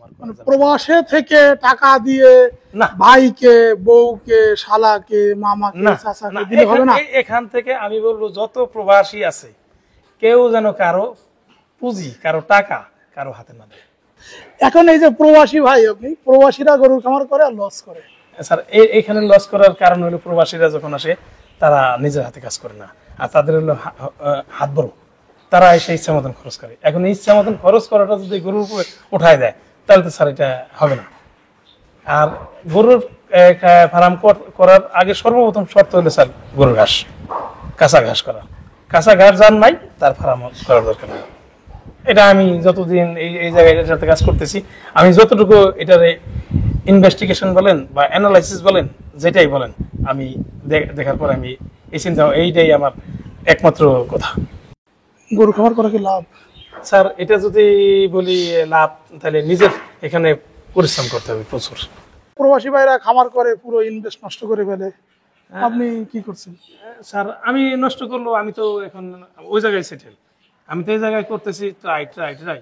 ব্যবহার করা মানে যাবে। প্রবাসে থেকে টাকা দিয়ে না ভাইকে, বউকে, শালাকে, মামাকে, না চাচাকে না, দিলে হবে না? এখান থেকে আমি বলবো যত প্রবাসী আছে কেউ যেন কারো পুঁজি, কারো টাকা কারো হাতে না দেয়। এখন এই যে প্রবাসী ভাই, আপনি প্রবাসীরা গরুর খামার করে আর লস করে, স্যার এখানে লস করার কারণ হলো প্রবাসীরা যখন আসে তারা নিজের হাতে কাজ করে না, আর তাদের হলো হাত বড়, তারা এসে ইচ্ছা মতন খরচ করে। এখন ইচ্ছা মতন খরচ করাটা যদি গরুর উপরে উঠায় দেয় তাহলে তো স্যার এটা হবে না। আর গরুর ফার্ম করার আগে সর্বপ্রথম শর্ত হলো স্যার গরুর ঘাস, কাঁচা ঘাস করা। কাঁচা ঘাস যার নাই তার ফার্ম করার দরকার নেই। এটা আমি যতদিন এই জায়গায় এটার সাথে কাজ করতেছি, আমি যতটুকু এটারে ইনভেস্টিগেশন বলেন বা অ্যানালাইসিস বলেন, যেটাই বলেন, আমি দেখার পর আমি এই চিন্তা, এইটাই আমার একমাত্র কথা। গরু খামার করা কি লাভ? স্যার এটা যদি বলি লাভ, তাহলে নিজের এখানে পরিশ্রম করতে হবে প্রচুর। প্রবাসী ভাইরা খামার করে পুরো ইনভেস্ট নষ্ট করে ফেলে, আপনি কি করছেন? স্যার আমি নষ্ট করলো, আমি তো এখন ওই জায়গায় সেটেল, আমি তো এই জায়গায় করতেছি ট্রাই ট্রাই ট্রাই।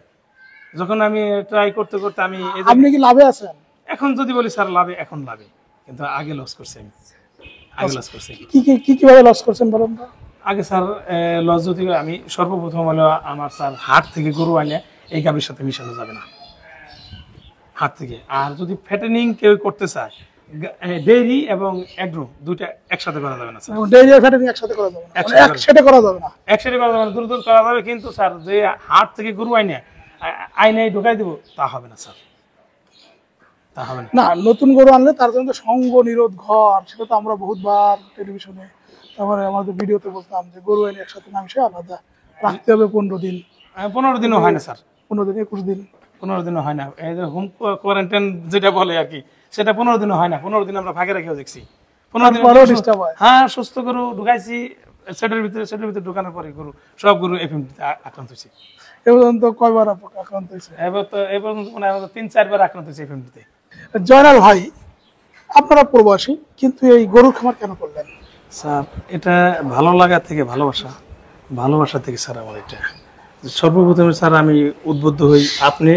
যখন আমি ট্রাই করতে করতে আমি আপনি কি লাভে আছেন? এখন যদি বলি স্যার লাভে, এখন লাভে, কিন্তু আগে লস করছি আমি, আগে লস করছি। কিভাবে লস করছেন বলেন তো? আগে স্যার লস যদি আমি সর্বপ্রথম হলো আমার স্যার হাট থেকে গরু আনে এই গাভীর সাথে মিশানো যাবে না, হাট থেকে। আর যদি ফ্যাটেনিং কেউ করতে চায়, ডেইরি এবং এগ্রো দুইটা একসাথে করা যাবে না স্যার। ডেইরি আর ফ্যাটেনিং একসাথে করা যাবে না, একসাথে করা যাবে না, একসাথে করা যাবে না, দূর দূর করা যাবে, কিন্তু স্যার যে হাট থেকে গরু আইনে ঢুকাই দিব তা হবে না স্যার, তা হবে না। না, নতুন গরু আনলে তার জন্য সঙ্গ নিরোধ ঘর, সেটা তো আমরা বহুতবার টেলিভিশনে, তারপরে আমাদের ভিডিওতে বলতাম যে গরু আইনে একসাথে না মিশে আলাদা রাখতে হবে 15 দিন। 15 দিনও হয় না স্যার, 15 দিন 21 দিন 15 দিনও হয় না। এই যে হোম কোয়ারেন্টাইন যেটা বলে আর কি, সেটা 15 দিনও হয় না। 15 দিন আমরা ফাঁকে রেখেও দেখছি, 15 দিন তারপরেও ডিস্টার্ব হয়। হ্যাঁ সুস্থ গরু ঢুকাইছি সেটের ভিতরে ঢুকানোর পরে গরু সব গরু এফএমডিতে আক্রান্ত হয়েছে। এ পর্যন্ত কয়বার আক্রান্ত হয়েছে? এবার মানে আমাদের 3-4 বার আক্রান্ত হয়েছে এফএমডিতে। জয়নাল ভাই, আপনারা প্রবাসী কিন্তু এই গরুর খামার কেন করলেন? স্যার এটা ভালো লাগা থেকে ভালোবাসা থেকে স্যার আমার এটা সর্বপ্রথমে স্যার আমি উদ্বুদ্ধ হই আপনি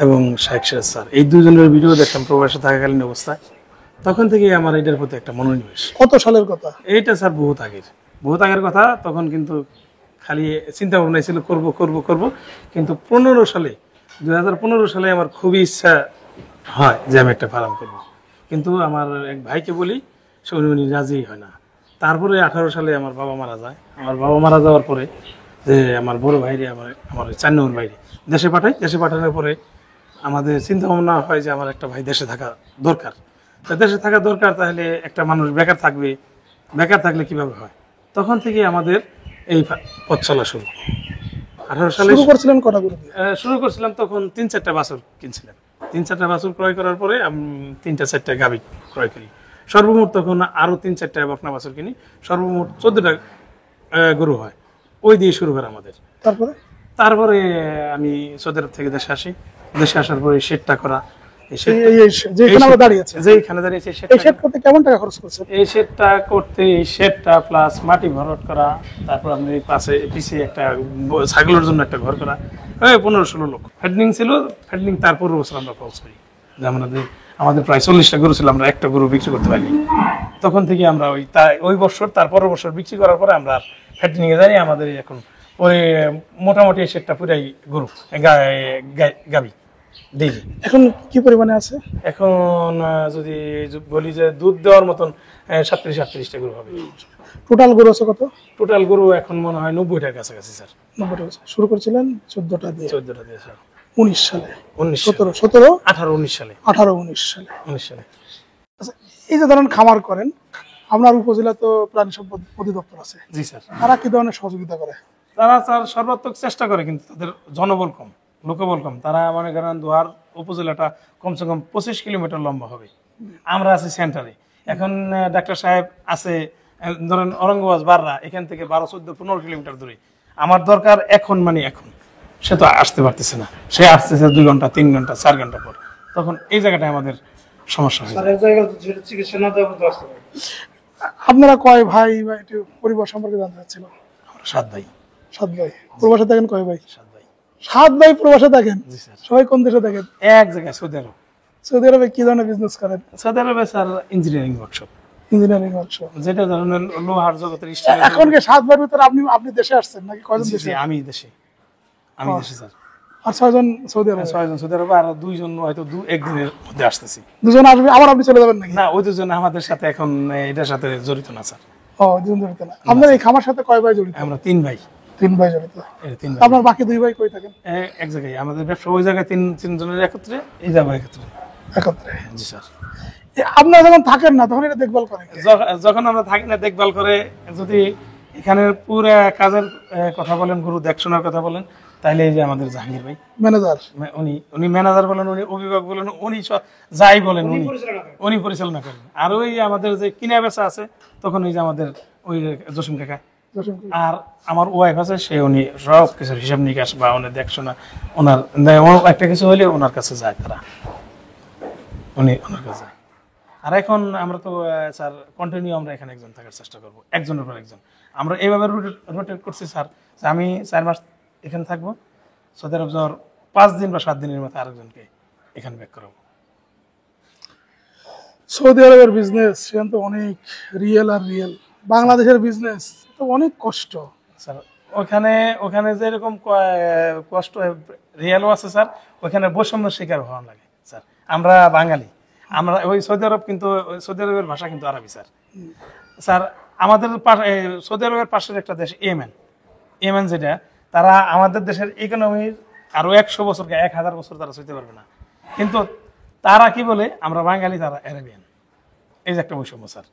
এবং শাইখ সিরাজ স্যার, এই দুজনের ভিডিও দেখতাম প্রবাসে থাকাকালীন অবস্থায়, তখন থেকে আমার এটার প্রতি একটা মনোনিবেশ। কত সালের কথা? এইটা স্যার বহুত আগের কথা। তখন কিন্তু খালি চিন্তা ভাবনা ছিল করব করব করব, কিন্তু 2015 সালে আমার খুবই ইচ্ছা হয় যে আমি একটা ফার্ম করব, কিন্তু আমার এক ভাইকে বলি, উনি রাজি হয় না। তারপরে 18 সালে আমার বাবা মারা যায়। আমার বাবা মারা যাওয়ার পরে যে আমার বড় ভাইরে আমার 4 নম্বর ভাইরে দেশে পাঠানোর পরে আমাদের চিন্তা ভাবনা হয় যে আমার একটা ভাই দেশে থাকা দরকার। তা দেশে থাকা দরকার, তাহলে একটা মানুষ বেকার থাকলে কিভাবে হয়? তখন থেকে আমাদের এই পথ চলা শুরু। 18 সালে শুরু করছিলেন কটা গরু দিয়ে? শুরু করছিলাম, তখন 3-4টা বাছুর কিনছিলাম। 3-4টা বাছুর ক্রয় করার পরে 3-4টা গাভী ক্রয় করি। সর্বমোট তখন আরো 3-4টা বকনা বাছুর কিনি, সর্বমোট 14টা গরু হয়। ওই দিয়ে শুরু করে আমাদের। তারপরে আমি সৌদি আরব থেকে দেশে আসি। দেশে আসার পরে শেডটা করা, এই শেডটা প্লাস মাটি ভরাট করা, তারপর আপনি পাশে পিছিয়ে একটা ছাগলের জন্য একটা ঘর করা, 15-16 লক্ষ ফ্যাটেনিং ছিল। ফ্যাটেনিং তারপর বছর আমরা খরচ করি, যে আমাদের প্রায় 40টা গরু ছিল, আমরা একটা গরু বিক্রি করতে পারিনি। তখন থেকে আমরা ওই বছর তারপরের বছর বিক্রি করার পরে আমরা ফ্যাটেনিং এ যাই। আমাদের এখন ওই মোটামুটি শেডটা পুরাই গরু গাবি ডেইলি। এখন কি পরিমাণে আছে? এখন যদি বলি যে দুধ দেওয়ার মতন 37-38টা গরু হবে। টোটাল গরু আছে কত? টোটাল গরু এখন মনে হয় 90টার কাছাকাছি স্যার। 90টা। শুরু করেছিলেন 14টা দিয়ে স্যার। 19 সালে? 17, 18, 19 সালে। আচ্ছা, এই যে ধরেন খামার করেন, আপনার উপজেলা তো প্রাণী সম্পদ অধিদপ্তর আছে। জি স্যার। তারা কি ধরনের সহযোগিতা করে? তারা স্যার সর্বাত্মক চেষ্টা করে, কিন্তু তাদের জনবল কম, লোকবল কম। তারা মনে করেন দুয়ার উপজেলাটা কমসে কম 25 কিলোমিটার লম্বা হবে। আমরা আছি সেন্টারে। এখন ডাক্তার সাহেব আছে ধরেন অরঙ্গাবাদ বাররা, এখান থেকে 12, 14, 15 কিলোমিটার দূরে। আমার দরকার এখন, সে তো আসতে পারতেছে না, সে আসতেছে 2 ঘন্টা, 3 ঘন্টা, 4 ঘন্টা পর। তখন এই জায়গাটায় আমাদের সমস্যা হয়। আপনারা কয় ভাই বা একটু পরিবার সম্পর্কে জানতে চাচ্ছিল? আমরা 7 ভাই। 7 ভাই। প্রবাসে থাকেন কয় ভাই? 7 ভাই। 7 ভাই প্রবাসে থাকেন? জি স্যার। সবাই কোন দেশে থাকেন? এক জায়গায় সৌদি আরব। সৌদি আরবে কি ধরনের বিজনেস করেন? সৌদি আরবে sir engineering workshop, engineering workshop. যেটা ধরনের লোহার জগতের স্টিলের এখন কি 7 ভাইয়ের ভিতরে আপনি দেশে আসছেন নাকি কয়জন জি, দেশে? জি, আমি দেশে স্যার। আর 6 জন সৌদি আরবে? 6 জন সৌদি আরবে, আর 2 জন হয়তো একদিনের মধ্যে আসতেছি। দুজন আসবে আবার আপনি চলে যাবেন নাকি? না, ওই দুজন আমাদের সাথে এখন এটার সাথে জড়িত না স্যার। ও, দুজন জড়িত না। আপনার এই খামার সাথে কয় ভাই জড়িত? আমরা 3 ভাই। 3 ভাই জড়িত। এই 3 ভাই আপনার বাকি 2 ভাই কই থাকেন? এক জায়গায়, আমাদের ব্যবসা ওই জায়গায় 3 জনের একত্রে, এই যাবো একত্রে। একত্রে। জি স্যার। আপনারা যখন থাকেন না তখন এটা দেখভাল করেন কে? যখন আমরা থাকি না দেখভাল করে, যদি এখানে পুরো কাজের কথা বলেন, গরু দেখাশোনার কথা বলেন, তাহলে এই যে আমাদের জাহাঙ্গীর ভাই ম্যানেজার। উনি ম্যানেজার বলেন, উনি অভিভাবক বলেন, উনি যাই বলেন উনি পরিচালনা করেন। আর ওই আমাদের যে কিনা বেচা আছে, তখন ওই যে আমাদের ওই জসিম কাকা, আর আমার ওয়াইফ আছে, সে উনি সব কিছুর হিসাব নিকাশ বা ওনার দেখাশোনা, ওনার একটা কিছু হইলে ওনার কাছে যায়, তারা উনি ওনার কাছে যায়। আর এখন আমরা তো স্যার কন্টিনিউ আমরা এখানে একজন থাকার চেষ্টা করবো, একজনের পর একজন। আমরা এইভাবে রোটেট করছি স্যার, যে আমি 4 মাস এখানে থাকবো, সৌদি আরব যাওয়ার 5 দিন বা 7 দিনের মধ্যে আরেকজনকে এখানে ব্যাক করাবো। সৌদি আরবের বিজনেস সেখানে তো অনেক রিয়েল। বাংলাদেশের বিজনেস তো অনেক কষ্ট স্যার। ওখানে যেরকম কষ্ট রিয়েলও আছে স্যার, ওখানে বৈষম্যের শিকার হওয়া লাগে স্যার। আমরা বাঙালি, আমরা ওই সৌদি আরব, কিন্তু সৌদি আরবের ভাষা কিন্তু আরবি স্যার। স্যার আমাদের সৌদি আরবের পাশের একটা দেশ ইয়েমেন, যেটা তারা আমাদের দেশের ইকোনমির আরো 100 বছর 1000 বছর তারা চলতে পারবে না, কিন্তু তারা কি বলে আমরা বাঙালি, তারা আরবিয়ান। এই যে একটা বৈষম্য স্যার।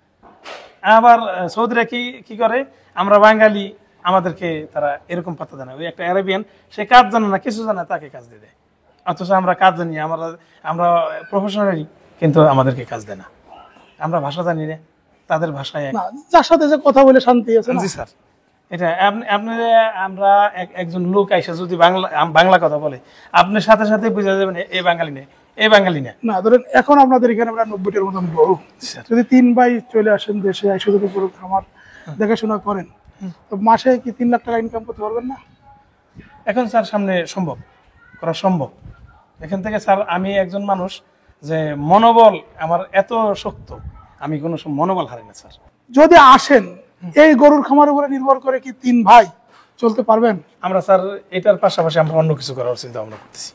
আবার সৌদিরা কি করে, আমরা বাঙালি, আমাদেরকে তারা এরকম পাত্তা দেয় না। ওই একটা আরবিয়ান, সে কাজ জানে না, কিছু জানে, তাকে কাজ দিয়ে দেয়। অথচ আমরা কাজ জানি, আমরা প্রফেশনালি, কিন্তু আমাদেরকে কাজ দেয় না। আমরা ভাষা জানি না, তাদের ভাষায় যার সাথে যে কথা বলে শান্তি আছে। জি স্যার। এটা আপনি আমরা একজন লোক আইসা যদি বাংলা কথা বলে, আপনার সাথে সাথে বুঝা যাবেন এই বাঙালি না। ধরেন এখন আপনাদের এখানে প্রায় 90টার মতন গরু, যদি 3 ভাই চলে আসেন দেশে, এসে যদি গরু খামার দেখাশোনা করেন, তো মাসে কি 3 লাখ টাকা ইনকাম করতে পারবেন না? এখন স্যার সামনে করা সম্ভব। এখান থেকে স্যার, আমি একজন মানুষ, যে মনোবল আমার এত শক্ত, আমি কোনো মনোবল হারাই না স্যার। যদি আসেন, এই গরুর খামার উপরে নির্ভর করে কি 3 ভাই চলতে পারবেন? আমরা স্যার এটার পাশাপাশি আমরা অন্য কিছু করার চিন্তা ভাবনা করতেছি।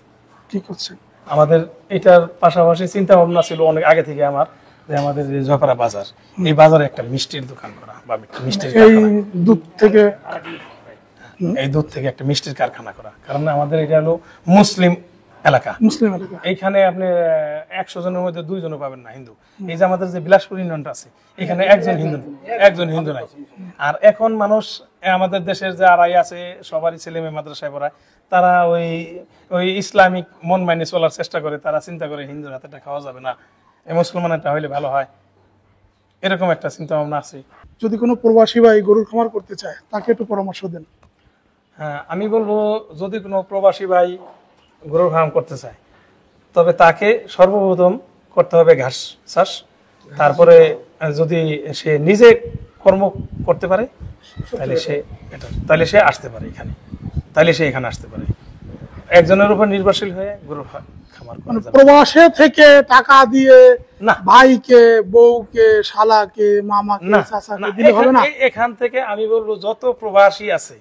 কি করছেন? আমাদের এটার পাশাপাশি চিন্তা ভাবনা ছিল অনেক আগে থেকে আমার, যে আমাদের যে জকরা বাজার, এই বাজারে একটা মিষ্টির দোকান করা, বা মিষ্টির দুধ থেকে একটা মিষ্টির কারখানা করা। কারণ আমাদের এটা হলো মুসলিম এলাকা। এইখানে আপনি 100 জনের মধ্যে 2 জনও পাবেন না হিন্দু। এই যে আমাদের যে বিলাসপুর ইউনিয়নটা আছে, এখানে একজন হিন্দু নাই। আর এখন মানুষ, আমাদের দেশের যে আড়াই আছে, সবারই ছেলে মেয়ে মাদ্রাসায় পড়ায়, তারা ওই ইসলামিক মন মাইনে চলার চেষ্টা করে। তারা চিন্তা করে হিন্দুর হাতেটা খাওয়া যাবে না, এই মুসলমানেরটা হইলে ভালো হয়, এরকম একটা চিন্তা ভাবনা আছে। যদি কোনো প্রবাসী ভাই গরুর খামার করতে চায়, তাকে একটু পরামর্শ দেন। হ্যাঁ, আমি বলবো, যদি কোনো প্রবাসী ভাই গরুর ফার্ম করতে চায়, তবে তাকে সর্বপ্রথম করতে হবে ঘাস চাষ। তারপরে যদি সে নিজে কর্ম করতে পারে, তাহলে সে আসতে পারে এখানে, এখানে আসতে পারে। একজনের উপর নির্ভরশীল হয়ে গরুর খামার করা যাবে। প্রবাসে থেকে টাকা দিয়ে না, ভাইকে, বউকে, শালাকে, মামাকে, চাচাকে দিলে হবে না। এখান থেকে আমি বলবো, যত প্রবাসী আছে,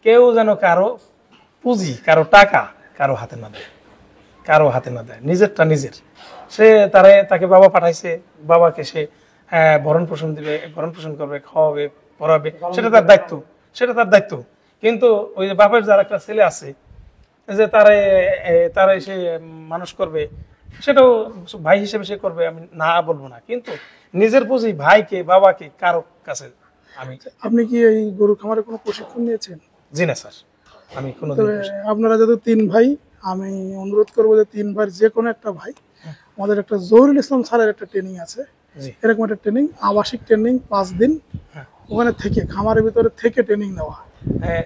কেউ যেন কারো পুঁজি, কারো টাকা কারো হাতে না দেয়, নিজেরটা নিজের। সে তাকে বাবা পাঠাইছে, বাবাকে সে ভরণ পোষণ দিবে, ভরণ পোষণ করবে, খাওয়াবে, পড়াবে, সেটা তার দায়িত্ব। কিন্তু ওই যে বাপের যার একটা ছেলে আছে, যে তারা সে মানুষ করবে, সেটাও ভাই হিসেবে সে করবে, আমি না বলবো না। কিন্তু নিজের পুঁজি ভাইকে, বাবাকে কারো কাছে আপনি কি এই গরু খামারে কোনো প্রশিক্ষণ নিয়েছেন? জি না স্যার, আমি কোনো। আপনারা যদি 3 ভাই, আমি অনুরোধ করবো যে 3 ভাইয়ের যে কোনো একটা ভাই, আমাদের একটা জহুরুল ইসলাম স্যারের একটা ট্রেনিং আছে, এরকম একটা ট্রেনিং, আবাসিক ট্রেনিং 5 দিন, ওখানে থেকে খামারের ভিতরে থেকে ট্রেনিং নেওয়া।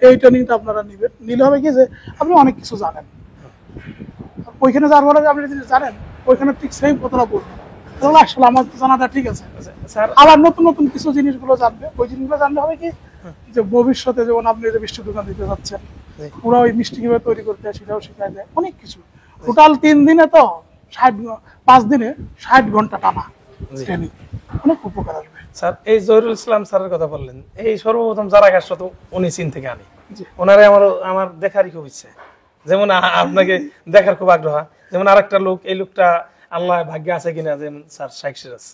এই ট্রেনিংটা আপনারা নিলে হবে কি, যে আপনি অনেক কিছু জানেন, ওইখানে যাওয়ার পরে আপনি জিনিস জানেন, ওইখানে ঠিক সেম কথাটা বলবেন, আসলে আমার জানাটা ঠিক আছে। আবার নতুন কিছু জিনিসগুলো জানবে। ওই জিনিসগুলো জানলে হবে কি, যে ভবিষ্যতে যেমন আপনি যে মিষ্টির দোকান দিতে যাচ্ছেন, জি। ওরা ওই মিষ্টি কিভাবে তৈরি করতে হয় সেটাও শেখায় দেয়, অনেক কিছু। টোটাল 3 দিনে তো 5 দিনে 60 ঘন্টা টানা জি। ট্রেনিং, অনেক উপকার আসবে। স্যার এই জহিরুল ইসলাম স্যারের কথা বললেন, এই সর্বপ্রথম যারা কাজ তো উনি চীন থেকে আনি। জি। ওনারে আমার দেখারই খুব ইচ্ছে, যেমন আপনাকে দেখার খুব আগ্রহ। যেমন আরেকটা লোক, এই লোকটা আল্লাহ ভাগ্যে আছে কিনা, যেমন স্যার শাইখ সিরাজ,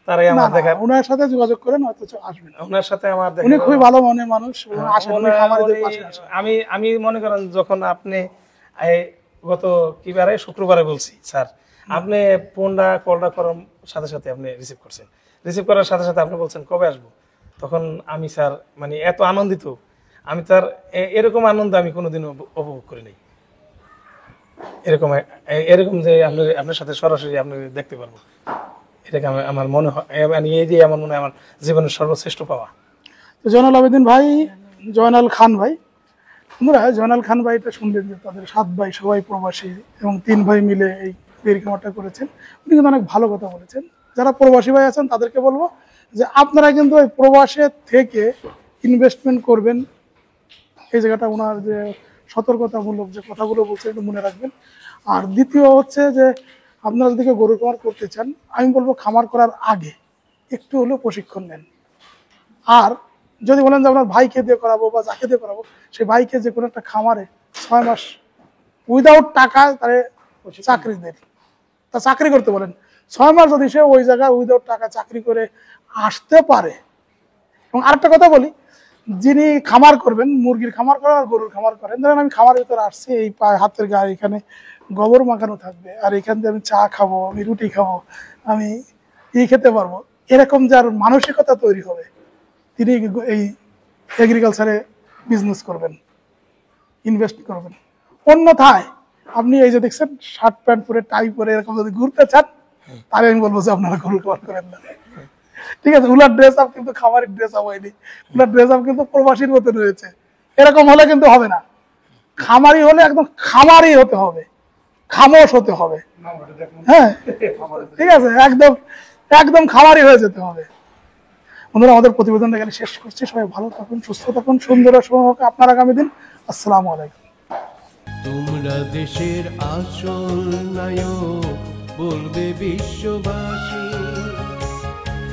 তারাই না আমার না, দেখার, ওনার সাথে যোগাযোগ করেন, হয়তো আসবেন। ওনার সাথে আমার দেখা। উনি খুবই ভালো মনের মানুষ, এবং আসেন, উনি খামারিদের পাশে আসেন। আমি মনে করেন যখন আপনি এই গত কিবারে শুক্রবারে বলছি স্যার, আপনি ফোনটা কলটা করার সাথে সাথে আপনি রিসিভ করছেন, রিসিভ করার সাথে সাথে আপনি বলছেন কবে আসবো, তখন আমি স্যার মানে এত আনন্দিত, আমি তার এরকম আনন্দ আমি কোনোদিন উপভোগ করি নাই। এরকম এরকম যে আপনার সাথে সরাসরি আপনি দেখতে পারবো, এটাকে আমার মনে হয় মানে এই যে আমার মনে হয় আমার জীবনের সর্বশ্রেষ্ঠ পাওয়া। তো জয়নাল আবেদিন ভাই, জয়নাল খান ভাই, বন্ধুরা জয়নাল খান ভাইটা শুনলেন যে তাদের 7 ভাই সবাই প্রবাসী এবং 3 ভাই মিলে এই ডেইরি খামারটা করেছেন। উনি কিন্তু অনেক ভালো কথা বলেছেন। যারা প্রবাসী ভাই আছেন তাদেরকে বলবো যে আপনারা কিন্তু ওই প্রবাসে থেকে ইনভেস্টমেন্ট করবেন। এই জায়গাটা ওনার যে সতর্কতামূলক যে কথাগুলো বলছে একটু মনে রাখবেন। আর দ্বিতীয় হচ্ছে যে আপনারা যদি কেউ গরু খামার করতে চান, আমি বলবো খামার করার আগে একটু হলেও প্রশিক্ষণ নেন। আর যদি বলেন যে আপনার ভাইকে দিয়ে করাবো বা যাকে দিয়ে করাবো, সেই ভাইকে যে কোনো একটা খামারে 6 মাস উইদাউট টাকা তারে চাকরি দেন, তা চাকরি করতে বলেন। 6 মাস যদি সে ওই জায়গায় উইদাউট টাকা চাকরি করে আসতে পারে। এবং আরেকটা কথা বলি, যিনি খামার করবেন, মুরগির খামার করেন আর গরুর খামার করেন, ধরেন আমি খামারের ভিতরে আসছি, এই পায়ে হাতের গায়ে এখানে গোবর মাখানো থাকবে, আর এখান দিয়ে আমি চা খাবো, আমি রুটি খাবো, আমি খেতে পারবো, এরকম যার মানসিকতা তৈরি হবে, তিনি এই এগ্রিকালচারে বিজনেস করবেন, ইনভেস্ট করবেন। অন্যথায় আপনি এই যে দেখছেন শার্ট প্যান্ট পরে টাই পরে এরকম যদি ঘুরতে চান, তাহলে আমি বলবো যে আপনারা গরু খামার করেন না। ঠিক আছে, উনার ড্রেস আপ কিন্তু খামারের ড্রেস আপ হয়নি, উনার ড্রেস আপ কিন্তু প্রবাসীর মতো রয়েছে। এরকম হলে কিন্তু হবে না। খামারি হলে একদম খামারি হতে হবে, খামোশ হতে হবে। হ্যাঁ, ঠিক আছে, একদম একদম খামারি হয়ে যেতে হবে। বন্ধুরা, আমাদের প্রতিবেদনটা এখানে শেষ করছি। সবাই ভালো থাকুন, সুস্থ থাকুন, সুন্দর ও শুভ হোক আপনার আগামী দিন। আসসালামু আলাইকুম। তোমরা দেশের আসল নায়ক, বলবে বিশ্ববাসী।